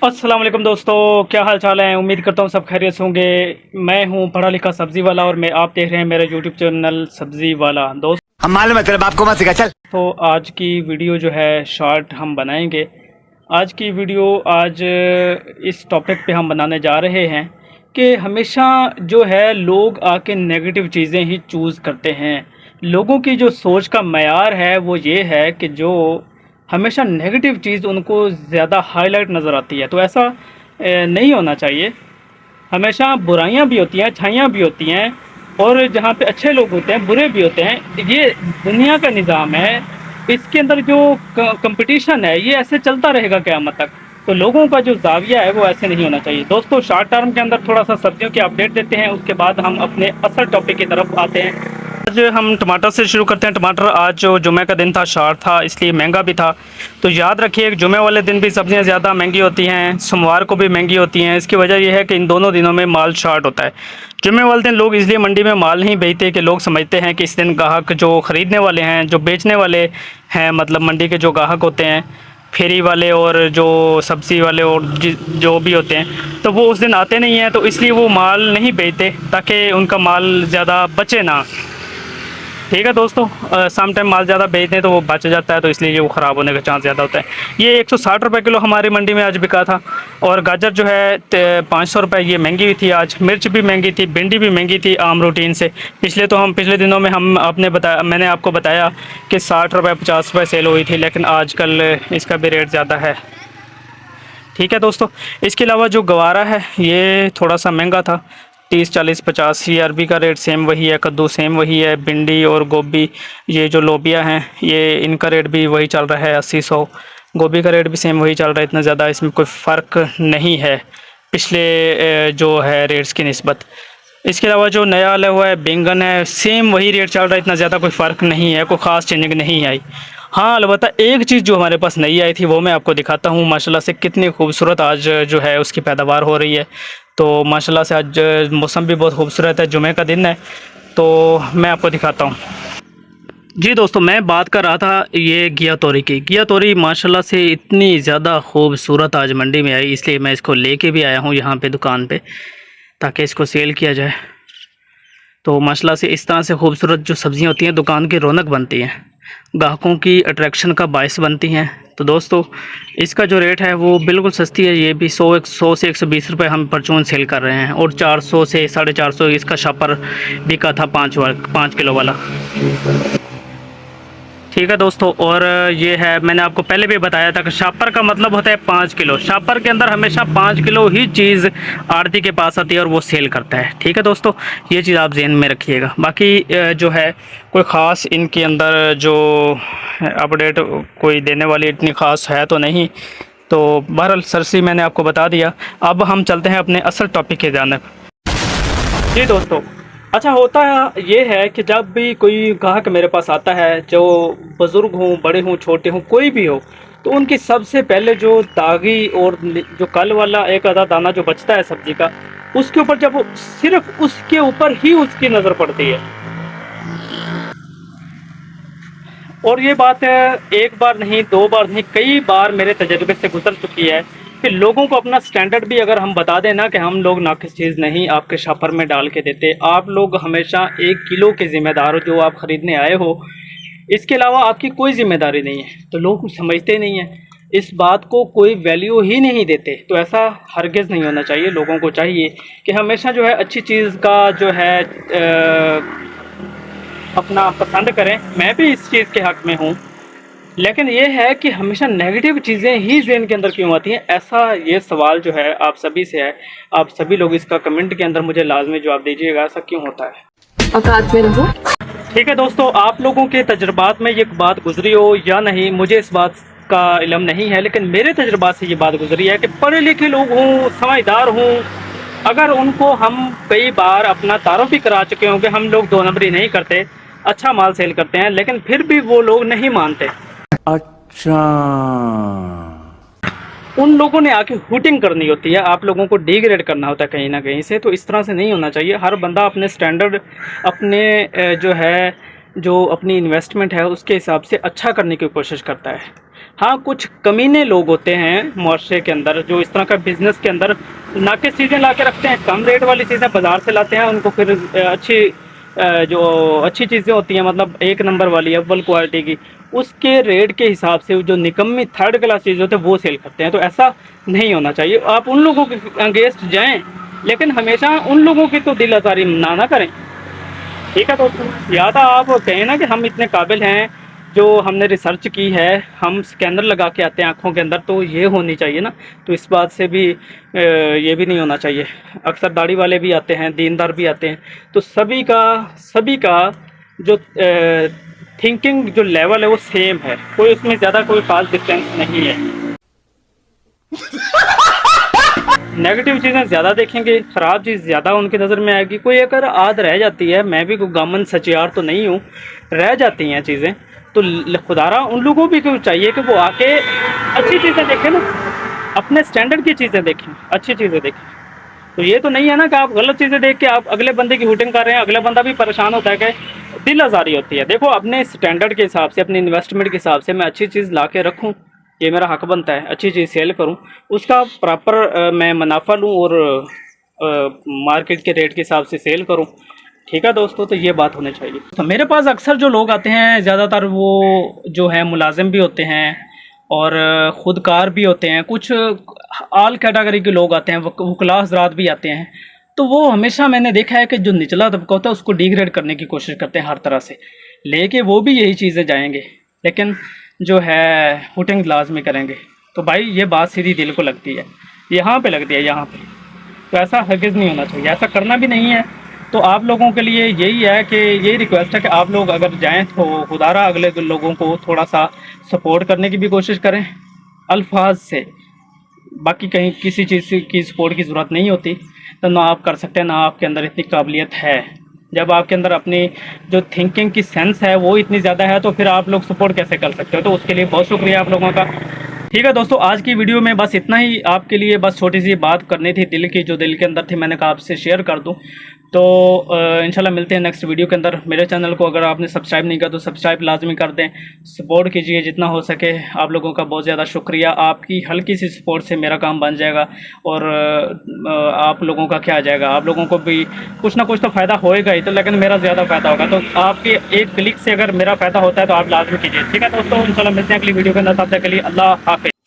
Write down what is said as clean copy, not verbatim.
अस्सलाम वालेकुम दोस्तों, क्या हाल चाल है। उम्मीद करता हूँ सब खैरियत से होंगे। मैं हूँ पढ़ा लिखा सब्ज़ी वाला और मैं आप देख रहे हैं मेरा यूट्यूब चैनल सब्ज़ी वाला। हम मालूम है तेरे बाप को मत सिखा चल। तो आज की वीडियो जो है शॉर्ट हम बनाएंगे। आज की वीडियो आज इस टॉपिक पे हम बनाने जा रहे हैं कि हमेशा जो है लोग आके नेगेटिव चीज़ें ही चूज़ करते हैं। लोगों की जो सोच का मयार है वो ये है कि जो हमेशा नेगेटिव चीज़ उनको ज़्यादा हाईलाइट नज़र आती है। तो ऐसा नहीं होना चाहिए। हमेशा बुराइयां भी होती हैं, अच्छाइयाँ भी होती हैं, और जहाँ पे अच्छे लोग होते हैं बुरे भी होते हैं। ये दुनिया का निज़ाम है। इसके अंदर जो कंपटीशन है ये ऐसे चलता रहेगा क़यामत तक। तो लोगों का जो ज़ाविया है वो ऐसे नहीं होना चाहिए। दोस्तों, शॉर्ट टर्म के अंदर थोड़ा सा सब्जियों की अपडेट देते हैं, उसके बाद हम अपने असल टॉपिक की तरफ आते हैं। आज हम टमाटर से शुरू करते हैं। टमाटर आज जो जुमे का दिन था, शार था, इसलिए महंगा भी था। तो याद रखिए जुमे वाले दिन भी सब्ज़ियां ज़्यादा महंगी होती हैं, सोमवार को भी महंगी होती हैं। इसकी वजह यह है कि इन दोनों दिनों में माल शार्ट होता है। जुमे वाले दिन लोग इसलिए मंडी में माल नहीं बेचते कि लोग समझते हैं कि इस दिन ग्राहक जो ख़रीदने वाले हैं, जो बेचने वाले हैं, मतलब मंडी के जो ग्राहक होते हैं, फेरी वाले और जो सब्ज़ी वाले और जो भी होते हैं, तो वो उस दिन आते नहीं हैं। तो इसलिए वो माल नहीं बेचते ताकि उनका माल ज़्यादा बचे ना। ठीक है दोस्तों, सम टाइम माल ज़्यादा बेच दें तो वो बच जाता है, तो इसलिए वो ख़राब होने का चांस ज़्यादा होता है। ये 160 रुपये किलो हमारी मंडी में आज बिका था। और गाजर जो है 500 रुपये, ये महंगी हुई थी आज। मिर्च भी महंगी थी, भिंडी भी महंगी थी आम रूटीन से। पिछले दिनों में मैंने आपको बताया कि 60 रुपये 50 रुपये सेल हुई थी, लेकिन आजकल इसका भी रेट ज़्यादा है। ठीक है दोस्तों, इसके अलावा जो गवारा है ये थोड़ा सा महंगा था, 30 40 50। ये अरबी का रेट सेम वही है, कद्दू सेम वही है, भिंडी और गोभी, ये जो लोबिया हैं, ये इनका रेट भी वही चल रहा है 80 100। गोभी का रेट भी सेम वही चल रहा है, इतना ज़्यादा इसमें कोई फ़र्क नहीं है पिछले जो है रेट्स की निस्बत। इसके अलावा जो नया आया हुआ है बैंगन है, सेम वही रेट चल रहा है, इतना ज़्यादा कोई फ़र्क नहीं है, कोई ख़ास चेंजिंग नहीं आई। हाँ, अलबत्ता एक चीज़ जो हमारे पास नई आई थी वो मैं आपको दिखाता हूँ। माशाल्लाह से कितनी खूबसूरत आज जो है उसकी पैदावार हो रही है। तो माशाल्लाह से आज मौसम भी बहुत खूबसूरत है, जुमे का दिन है, तो मैं आपको दिखाता हूँ। जी दोस्तों, मैं बात कर रहा था ये घिया तोरी की। घिया तोरी माशाल्लाह से इतनी ज़्यादा खूबसूरत आज मंडी में आई, इसलिए मैं इसको लेके भी आया हूँ यहाँ पे दुकान पे, ताकि इसको सेल किया जाए। तो माशाल्लाह से इस तरह से खूबसूरत जो सब्ज़ियाँ होती हैं दुकान की रौनक बनती हैं, ग्राहकों की अट्रैक्शन का बायस बनती हैं। तो दोस्तों, इसका जो रेट है वो बिल्कुल सस्ती है। ये भी 100 से 120 रुपये हम परचून सेल कर रहे हैं, और 400 से 450 इसका शापर बिका था 5 किलो वाला। ठीक है दोस्तों, और ये है, मैंने आपको पहले भी बताया था कि शापर का मतलब होता है 5 किलो। शापर के अंदर हमेशा 5 किलो ही चीज़ आड़ती के पास आती है और वो सेल करता है। ठीक है दोस्तों, ये चीज़ आप जहन में रखिएगा। बाकी जो है कोई ख़ास इनके अंदर जो अपडेट कोई देने वाली इतनी ख़ास है तो नहीं। तो बहरहाल सरसी मैंने आपको बता दिया। अब हम चलते हैं अपने असल टॉपिक की जानिब। जी दोस्तों, अच्छा होता है ये है कि जब भी कोई ग्राहक मेरे पास आता है, जो बुज़ुर्ग हों, बड़े हों, छोटे हों, कोई भी हो, तो उनकी सबसे पहले जो दागी और जो कल वाला एक आधा दाना जो बचता है सब्ज़ी का, उसके ऊपर जब सिर्फ उसके ऊपर ही उसकी नज़र पड़ती है। और ये बात है एक बार नहीं, दो बार नहीं, कई बार मेरे तजर्बे से गुजर चुकी है कि लोगों को अपना स्टैंडर्ड भी अगर हम बता दें ना कि हम लोग नाकिस चीज़ नहीं आपके शापर में डाल के देते, आप लोग हमेशा 1 किलो के ज़िम्मेदार हो जो आप ख़रीदने आए हो, इसके अलावा आपकी कोई ज़िम्मेदारी नहीं है। तो लोग समझते नहीं हैं, इस बात को कोई वैल्यू ही नहीं देते। तो ऐसा हरगिज़ नहीं होना चाहिए। लोगों को चाहिए कि हमेशा जो है अच्छी चीज़ का जो है अपना पसंद करें। मैं भी इस चीज़ के हक़ में हूँ, लेकिन ये है कि हमेशा नेगेटिव चीज़ें ही ज़हन के अंदर क्यों आती हैं, ऐसा ये सवाल जो है आप सभी से है। आप सभी लोग इसका कमेंट के अंदर मुझे लाजमी जवाब दीजिएगा, ऐसा क्यों होता है। औकात में रहो। ठीक है दोस्तों, आप लोगों के तजुर्बात में ये बात गुजरी हो या नहीं, मुझे इस बात का इल्म नहीं है, लेकिन मेरे तजुर्बात से ये बात गुजरी है कि पढ़े लिखे लोग हों, समझदार हों, अगर उनको हम कई बार अपना तारुफ भी करा चुके हों कि हम लोग 2 नंबरी नहीं करते, अच्छा माल सेल करते हैं, लेकिन फिर भी वो लोग नहीं मानते। अच्छा, उन लोगों ने आके हुटिंग करनी होती है, आप लोगों को डिग्रेड करना होता है कहीं ना कहीं से। तो इस तरह से नहीं होना चाहिए। हर बंदा अपने स्टैंडर्ड, अपने जो है जो अपनी इन्वेस्टमेंट है उसके हिसाब से अच्छा करने की कोशिश करता है। हाँ, कुछ कमीने लोग होते हैं मुआशरे के अंदर जो इस तरह का बिज़नेस के अंदर नाकिस चीज़ें ला के रखते हैं, कम रेट वाली चीज़ें बाज़ार से लाते हैं, उनको फिर जो अच्छी चीज़ें होती हैं, मतलब एक नंबर वाली अव्वल क्वालिटी की, उसके रेट के हिसाब से जो निकम्मी थर्ड क्लास चीज़ होती है वो सेल करते हैं। तो ऐसा नहीं होना चाहिए। आप उन लोगों के अगेंस्ट जाएं, लेकिन हमेशा उन लोगों की तो दिल आज़ारी ना करें। ठीक है दोस्तों, या तो आप कहें ना कि हम इतने काबिल हैं, जो हमने रिसर्च की है, हम स्कैनर लगा के आते हैं आँखों के अंदर, तो ये होनी चाहिए ना। तो इस बात से भी ये भी नहीं होना चाहिए। अक्सर दाढ़ी वाले भी आते हैं, दीनदार भी आते हैं, तो सभी का जो थिंकिंग जो लेवल है वो सेम है, कोई उसमें ज़्यादा कोई खास डिफरेंस नहीं है। नेगेटिव चीज़ें ज़्यादा देखेंगे, ख़राब चीज़ ज़्यादा उनकी नज़र में आएगी। कोई अगर आद रह जाती है, मैं भी कोई गामन सचियार तो नहीं हूँ, रह जाती हैं चीज़ें, तो खुदारा उन लोगों भी क्यों चाहिए कि वो आके अच्छी चीज़ें देखें ना, अपने स्टैंडर्ड की चीज़ें देखें, अच्छी चीज़ें देखें। तो ये तो नहीं है ना कि आप गलत चीज़ें देख के आप अगले बंदे की हुटिंग कर रहे हैं, अगला बंदा भी परेशान होता है कि दिल आज़ारी होती है। देखो, अपने स्टैंडर्ड के हिसाब से, अपनी इन्वेस्टमेंट के हिसाब से मैं अच्छी चीज़ ला के रखूँ, ये मेरा हक बनता है। अच्छी चीज़ सेल करूँ, उसका प्रॉपर मैं मुनाफा लूँ और मार्केट के रेट के हिसाब से सेल करूँ। ठीक है दोस्तों, तो ये बात होनी चाहिए। तो मेरे पास अक्सर जो लोग आते हैं, ज़्यादातर वो जो है मुलाजिम भी होते हैं और ख़ुदकार भी होते हैं, कुछ आल कैटेगरी के लोग आते हैं, वकला हज़रात भी आते हैं। तो वो हमेशा मैंने देखा है कि जो निचला तबका होता है उसको डिग्रेड करने की कोशिश करते हैं हर तरह से, लेके वो भी यही चीज़ें जाएंगे, लेकिन जो है हुटिंग लाजमी करेंगे। तो भाई ये बात सीधी दिल को लगती है, यहाँ पे लगती है, यहाँ पे। तो ऐसा हरगिज़ नहीं होना चाहिए, ऐसा करना भी नहीं है। तो आप लोगों के लिए यही है कि यही रिक्वेस्ट है कि आप लोग अगर जाएं तो खुदारा अगले लोगों को थोड़ा सा सपोर्ट करने की भी कोशिश करें अल्फाज से। बाकी कहीं किसी चीज़ की सपोर्ट की ज़रूरत नहीं होती, तो ना आप कर सकते हैं, ना आपके अंदर इतनी काबिलियत है। जब आपके अंदर अपनी जो थिंकिंग की सेंस है वो इतनी ज़्यादा है, तो फिर आप लोग सपोर्ट कैसे कर सकते हो। तो उसके लिए बहुत शुक्रिया आप लोगों का। ठीक है दोस्तों, आज की वीडियो में बस इतना ही। आपके लिए बस छोटी सी बात करनी थी, दिल की, जो दिल के अंदर थी, मैंने कहा आपसे शेयर कर दूं। तो इंशाल्लाह मिलते हैं नेक्स्ट वीडियो के अंदर। मेरे चैनल को अगर आपने सब्सक्राइब नहीं किया तो सब्सक्राइब लाजमी कर दें, सपोर्ट कीजिए जितना हो सके। आप लोगों का बहुत ज़्यादा शुक्रिया। आपकी हल्की सी सपोर्ट से मेरा काम बन जाएगा और आप लोगों का क्या आ जाएगा, आप लोगों को भी कुछ ना कुछ तो फ़ायदा होएगा ही, तो लेकिन मेरा ज़्यादा फ़ायदा होगा। तो आपके एक क्लिक से अगर मेरा फ़ायदा होता है तो आप लाजमी कीजिए। ठीक है दोस्तों, इंशाल्लाह मिलते हैं अगली वीडियो के अंदर। तब तक के लिए अल्लाह हाफ़िज़।